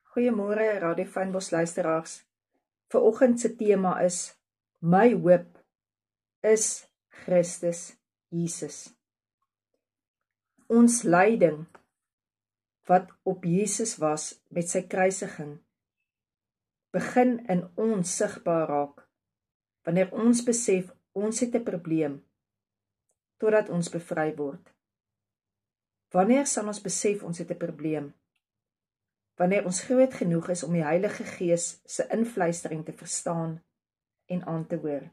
Goeiemôre Radio Fynbos luisteraars. Vanoggend se tema is: My hoop is Christus Jesus. Ons lyding wat op Jesus was met sy kruisiging, begin in ons sigbaar raak wanneer ons besef ons het 'n probleem totdat ons bevry word. Wanneer sal ons besef ons het 'n probleem? Wanneer ons groot genoeg is om die Heilige Gees se invluistering te verstaan en aan te hoor.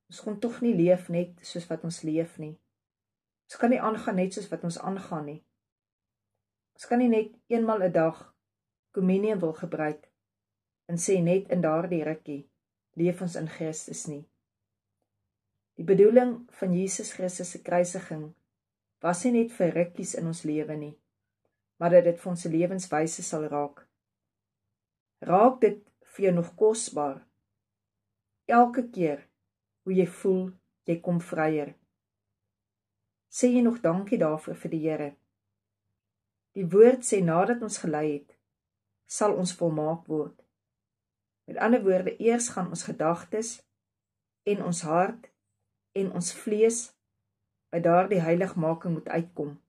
Ons kon tog nie leef net soos wat ons leef nie. Ons kan nie aangaan net soos wat ons aangaan nie. Ons kan nie net eenmal 'n dag kommunion wil gebruik en sê net in daardie rukkie leef ons in Christus nie. Die bedoeling van Jesus Christus se kruisiging was nie net vir rukkies in ons lewe nie, maar dat dit vir ons lewenswyse sal raak. Raak dit vir jou nog kosbaar? Elke keer hoe jy voel, jy kom vryer. Sê jy nog dankie daarvoor vir die Here? Die woord sê nadat ons gelei het, sal ons volmaak word. Met ander woorde, eers gaan ons gedagtes en ons hart en ons vlees by daardie heiligmaking moet uitkom.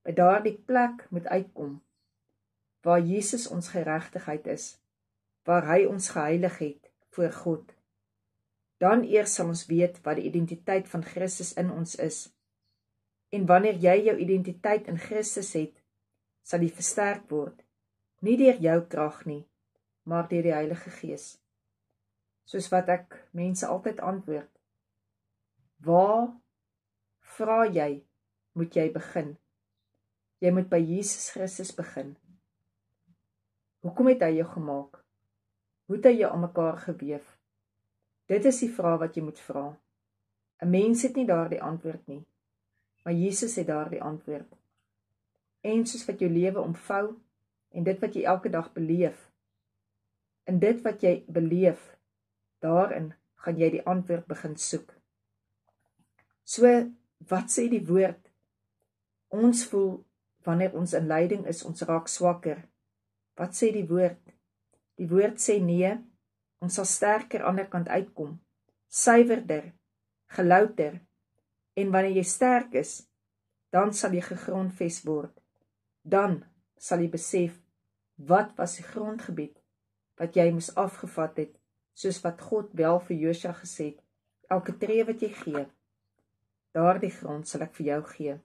By daardie plek moet uitkom, waar Jesus ons geregtigheid is, waar hy ons geheilig het voor God. Dan eers sal ons weet wat die identiteit van Christus in ons is. En wanneer jy jou identiteit in Christus het, sal die versterk word, nie deur jou krag nie, maar deur die Heilige Gees. Soos wat ek mense altyd antwoord, waar vra jy, moet jy begin? Jy moet by Jesus Christus begin. Hoekom het hy jou gemaak? Hoe het hy jou aan mekaar geweef? Dit is die vraag wat jy moet vra. 'n Mens het nie daardie antwoord nie, maar Jesus het daardie antwoord. En soos wat jou lewe omvou, en dit wat jy elke dag beleef, in dit wat jy beleef, daarin gaan jy die antwoord begin soek. So, wat sê die woord? Ons voel, wanneer ons in lyding is, ons raak swakker. Wat sê die woord? Die woord sê nee, ons sal sterker aan die ander kant uitkom, suiwerder, gelouter, en wanneer jy sterk is, dan sal jy gegrondves word. Dan sal jy besef, wat was die grondgebied wat jy moes afgevat het, soos wat God wel vir Josua gesê het, elke tree wat jy gee, daardie grond sal ek vir jou gee.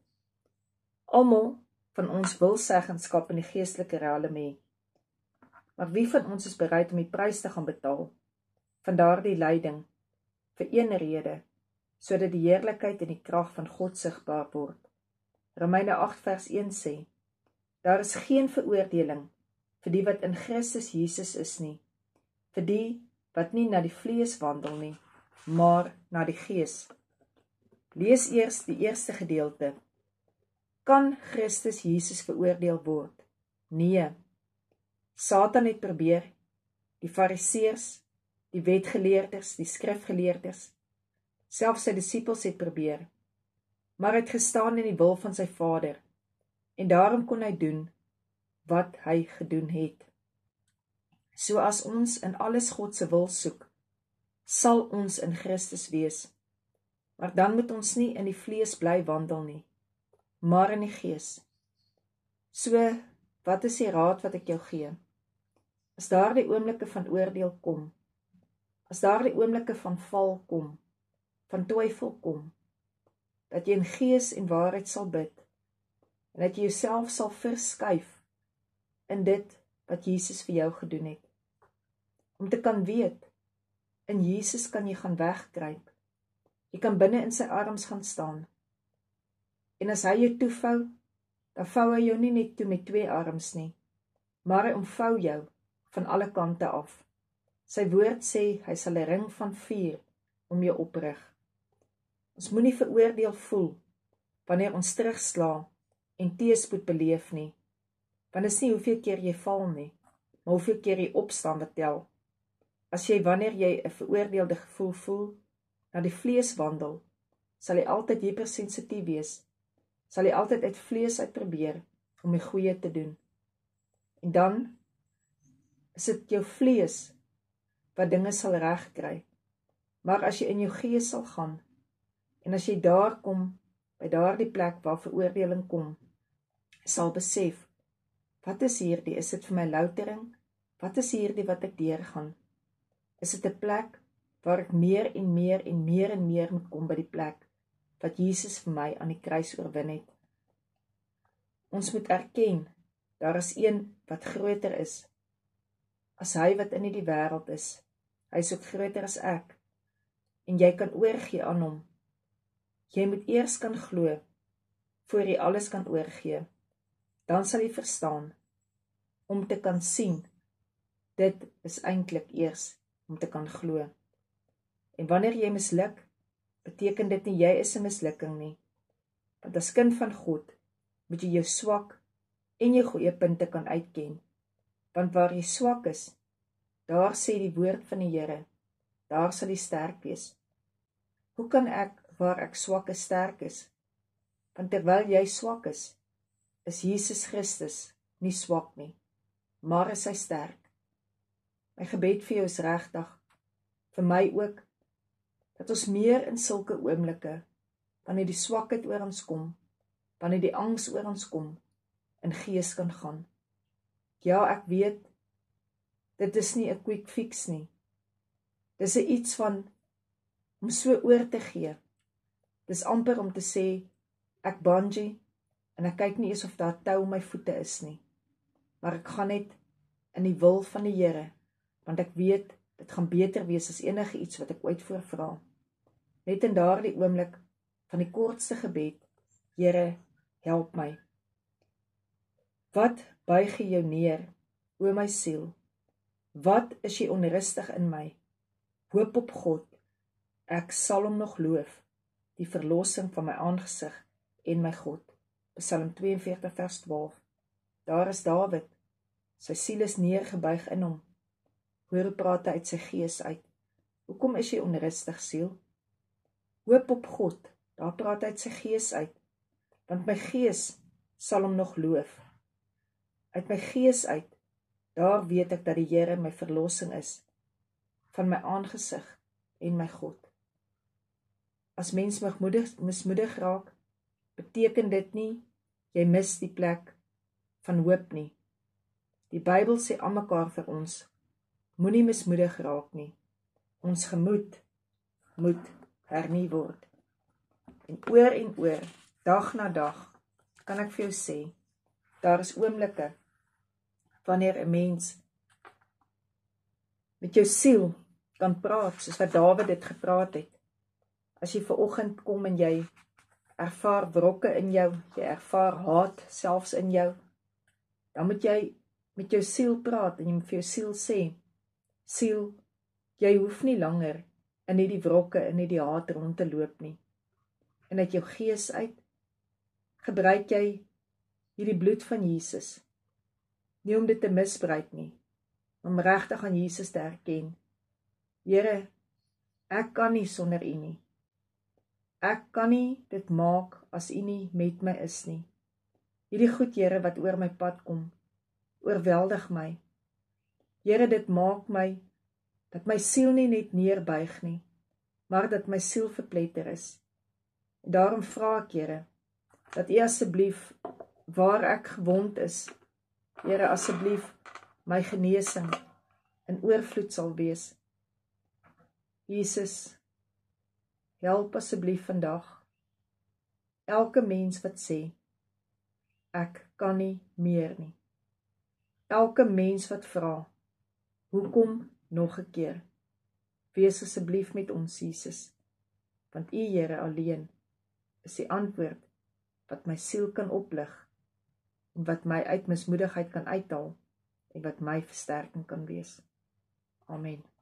Almal van ons wil seggenskap in die geestelike realm hê. Maar wie van ons is bereid om die prys te gaan betaal van daardie lyding vir een rede, sodat die heerlikheid en die krag van God sigbaar word? Romeine 8 vers 1 sê, daar is geen veroordeling vir die wat in Christus Jesus is nie, vir die wat nie na die vlees wandel nie, maar na die Gees. Lees eers die eerste gedeelte. Kan Christus Jesus veroordeel word? Nee. Satan het probeer, die fariseërs, die wetgeleerders, die skrifgeleerders, selfs sy disippels het probeer, maar hy het gestaan in die wil van sy Vader, en daarom kon hy doen wat hy gedoen het. So as ons in alles God se wil soek, sal ons in Christus wees, maar dan moet ons nie in die vlees bly wandel nie, maar in die Gees. So, wat is die raad wat ek jou gee? As daar die oomblikke van oordeel kom, as daar die oomblikke van val kom, van twyfel kom, dat jy in gees en waarheid sal bid, en dat jy jouself sal verskuif in dit wat Jesus vir jou gedoen het. Om te kan weet, in Jesus kan jy gaan wegkruip, jy kan binne in sy arms gaan staan, en as hy jou toevou, dan vou hy jou nie net toe met 2 arms nie, maar hy omvou jou van alle kante af. Sy woord sê, hy sal 'n ring van vuur om jou oprig. Ons moenie veroordeel voel, wanneer ons terugsla en teëspoed beleef nie, want is nie hoeveel keer jy val nie, maar hoeveel keer jy opstaan wat tel. As jy wanneer jy 'n veroordeelde gevoel voel, na die vlees wandel, sal jy altyd hypersensitief wees, sal jy altyd uit vlees uit probeer om die goeie te doen. En dan is dit jou vlees wat dinge sal regkry. Maar as jy in jou gees sal gaan, en as jy daar kom, by daardie plek waar veroordeling kom, sal besef, wat is hierdie? Is dit vir my loutering? Wat is hierdie wat ek deurgaan? Is dit 'n plek waar ek meer en meer en meer en meer moet kom by die plek wat Jesus vir my aan die kruis oorwin het? Ons moet erken, daar is een wat groter is as hy wat in die wêreld is. Hy is ook groter as ek. En jy kan oorgee aan hom. Jy moet eers kan glo, voor jy alles kan oorgee. Dan sal jy verstaan, om te kan sien, dit is eintlik eers om te kan glo. En wanneer jy misluk, beteken dit nie jy is 'n mislukking nie. Want as kind van God, moet jy jou swak en jou goeie punte kan uitken. Want waar jy swak is, daar sê die woord van die Here, daar sal jy sterk wees. Hoe kan ek, waar ek swak is, sterk is? Want terwyl jy swak is Jesus Christus nie swak nie, maar is hy sterk. My gebed vir jou is regtig, vir my ook, dat ons meer in sulke oomblikke, wanneer die swakheid oor ons kom, wanneer die angs oor ons kom, in gees kan gaan. Ja, ek weet, dit is nie 'n quick fix nie. Dis 'n iets van, om so oor te gee. Dis amper om te sê, ek bungee, en ek kyk nie eens of daar tou my voete is nie. Maar ek gaan net in die wil van die Here, want ek weet, dit gaan beter wees as enige iets wat ek ooit voorvra. Net in daardie oomblik van die kortste gebed, Here, help my. Wat buig jy jou neer, o my siel? Wat is jy onrustig in my? Hoop op God, ek sal hom nog loof, die verlossing van my aangesig en my God. Psalm 42 vers 12. Daar is Dawid, sy siel is neergebuig in hom. Hoor hoe praat hy uit sy gees uit. Hoekom is jy onrustig, siel? Hoop op God, daar praat hy uit sy gees uit, want my gees sal hom nog loof. Uit my gees uit, daar weet ek dat die Here my verlossing is, van my aangesig en my God. As mens mismoedig raak, beteken dit nie, jy mis die plek van hoop nie. Die Bybel sê almekaar vir ons, moenie mismoedig raak nie. Ons gemoed moet hernie word. En oor, dag na dag, kan ek vir jou sê, daar is oomblikke, wanneer 'n mens met jou siel kan praat, soos wat Dawid dit gepraat het. As jy vanoggend kom en jy ervaar wrokke in jou, jy ervaar haat selfs in jou, dan moet jy met jou siel praat en jy moet vir jou siel sê, siel, jy hoef nie langer in die wrokke, in die haat rond te loop nie. En uit jou gees uit, gebruik jy hierdie bloed van Jesus, nie om dit te misbruik nie, om regtig aan Jesus te erken. Here, ek kan nie sonder U nie. Ek kan nie dit maak as U nie met my is nie. Hierdie goed, Here, wat oor my pad kom, oorweldig my. Here, dit maak my, dat my siel nie net neerbuig nie, maar dat my siel verpletter is. En daarom vra ek, Here, dat U asseblief, waar ek gewond is, Here, asseblief, my genesing in oorvloed sal wees. Jesus, help asseblief vandag elke mens wat sê, ek kan nie meer nie. Elke mens wat vra, hoekom nog 'n keer? Wees asseblief met ons, Jesus, want U, Here, alleen is die antwoord wat my siel kan oplig en wat my uit mismoedigheid kan uithaal en wat my versterking kan wees. Amen.